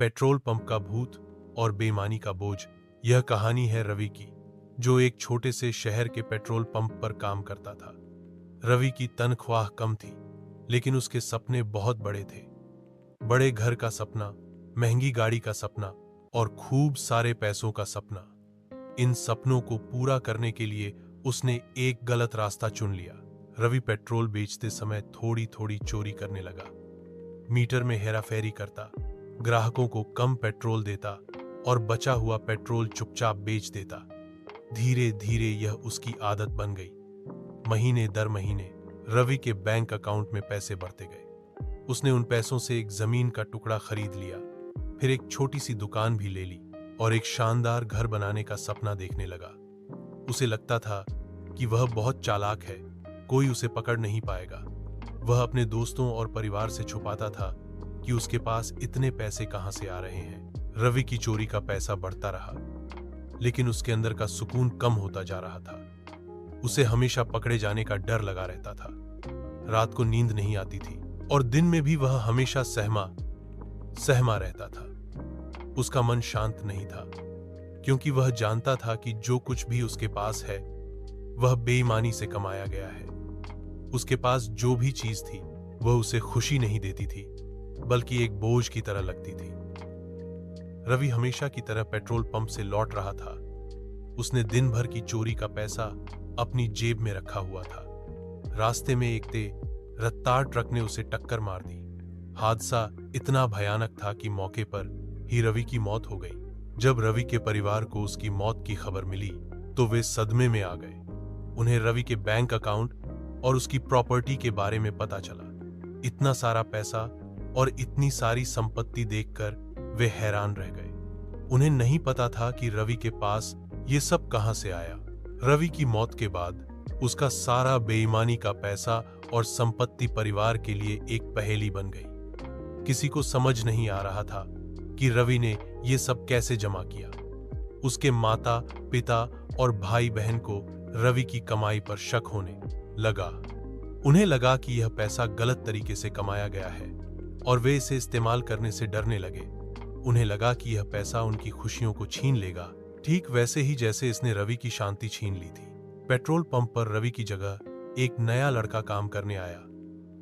Petrol pump का भूत और बेईमानी का बोझ। यह कहानी है रवि की, जो एक छोटे से शहर के पेट्रोल पंप पर काम करता था। रवि की तनख्वाह कम थी, लेकिन उसके सपने बहुत बड़े थे। बड़े घर का सपना, महंगी गाड़ी का सपना और खूब सारे पैसों का सपना। इन सपनों को पूरा करने के लिए उसने एक गलत रास्ता चुन लिया। रवि पेट्रोल बेचते समय थोड़ी थोड़ी चोरी करने लगा। मीटर में हेराफेरी करता, ग्राहकों को कम पेट्रोल देता और बचा हुआ पेट्रोल चुपचाप बेच देता। धीरे धीरे यह उसकी आदत बन गई। महीने दर महीने रवि के बैंक अकाउंट में पैसे बढ़ते गए। उसने उन पैसों से एक जमीन का टुकड़ा खरीद लिया, फिर एक छोटी सी दुकान भी ले ली और एक शानदार घर बनाने का सपना देखने लगा। उसे लगता था कि वह बहुत चालाक है, कोई उसे पकड़ नहीं पाएगा। वह अपने दोस्तों और परिवार से छुपाता था कि उसके पास इतने पैसे कहां से आ रहे हैं। रवि की चोरी का पैसा बढ़ता रहा, लेकिन उसके अंदर का सुकून कम होता जा रहा था। उसे हमेशा पकड़े जाने का डर लगा रहता था। रात को नींद नहीं आती थी और दिन में भी वह हमेशा सहमा रहता था। उसका मन शांत नहीं था, क्योंकि वह जानता था कि जो कुछ भी उसके पास है वह बेईमानी से कमाया गया है। उसके पास जो भी चीज थी वह उसे खुशी नहीं देती थी, बल्कि एक बोझ की तरह लगती थी। रवि हमेशा की तरह पेट्रोल पंप से लौट रहा था। उसने दिन भर की चोरी का पैसा अपनी जेब में रखा हुआ था। रास्ते में एक तेज रफ्तार ट्रक ने उसे टक्कर मार दी। हादसा इतना भयानक था कि मौके पर ही रवि की मौत हो गई। जब रवि के परिवार को उसकी मौत की खबर मिली तो वे सदमे में आ गए। उन्हें रवि के बैंक अकाउंट और उसकी प्रॉपर्टी के बारे में पता चला। इतना सारा पैसा और इतनी सारी संपत्ति देखकर वे हैरान रह गए। उन्हें नहीं पता था कि रवि के पास ये सब कहां से आया। रवि की मौत के बाद उसका सारा बेईमानी का पैसा और संपत्ति परिवार के लिए एक पहेली बन गई। किसी को समझ नहीं आ रहा था कि रवि ने ये सब कैसे जमा किया। उसके माता पिता और भाई बहन को रवि की कमाई पर शक होने लगा। उन्हें लगा कि यह पैसा गलत तरीके से कमाया गया है और वे इसे इस्तेमाल करने से डरने लगे। उन्हें लगा कि यह पैसा उनकी खुशियों को छीन लेगा, ठीक वैसे ही जैसे इसने रवि की शांति छीन ली थी। पेट्रोल पंप पर रवि की जगह एक नया लड़का काम करने आया।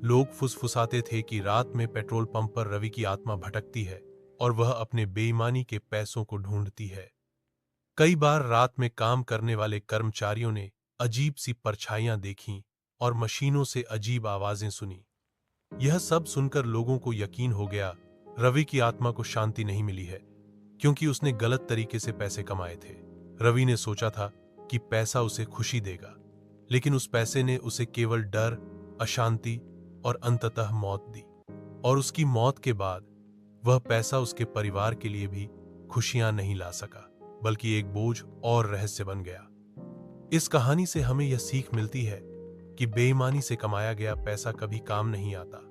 लोग फुसफुसाते थे कि रात में पेट्रोल पंप पर रवि की आत्मा भटकती है और वह अपने बेईमानी के पैसों को ढूंढती है। कई बार रात में काम करने वाले कर्मचारियों ने अजीब सी परछाइयां देखीं और मशीनों से अजीब आवाजें सुनी। यह सब सुनकर लोगों को यकीन हो गया रवि की आत्मा को शांति नहीं मिली है, क्योंकि उसने गलत तरीके से पैसे कमाए थे। रवि ने सोचा था कि पैसा उसे खुशी देगा, लेकिन उस पैसे ने उसे केवल डर, अशांति और अंततः मौत दी। और उसकी मौत के बाद वह पैसा उसके परिवार के लिए भी खुशियां नहीं ला सका, बल्कि एक बोझ और रहस्य बन गया। इस कहानी से हमें यह सीख मिलती है कि बेईमानी से कमाया गया पैसा कभी काम नहीं आता।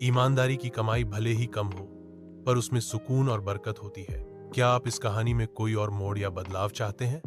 ईमानदारी की कमाई भले ही कम हो, पर उसमें सुकून और बरकत होती है। क्या आप इस कहानी में कोई और मोड़ या बदलाव चाहते हैं?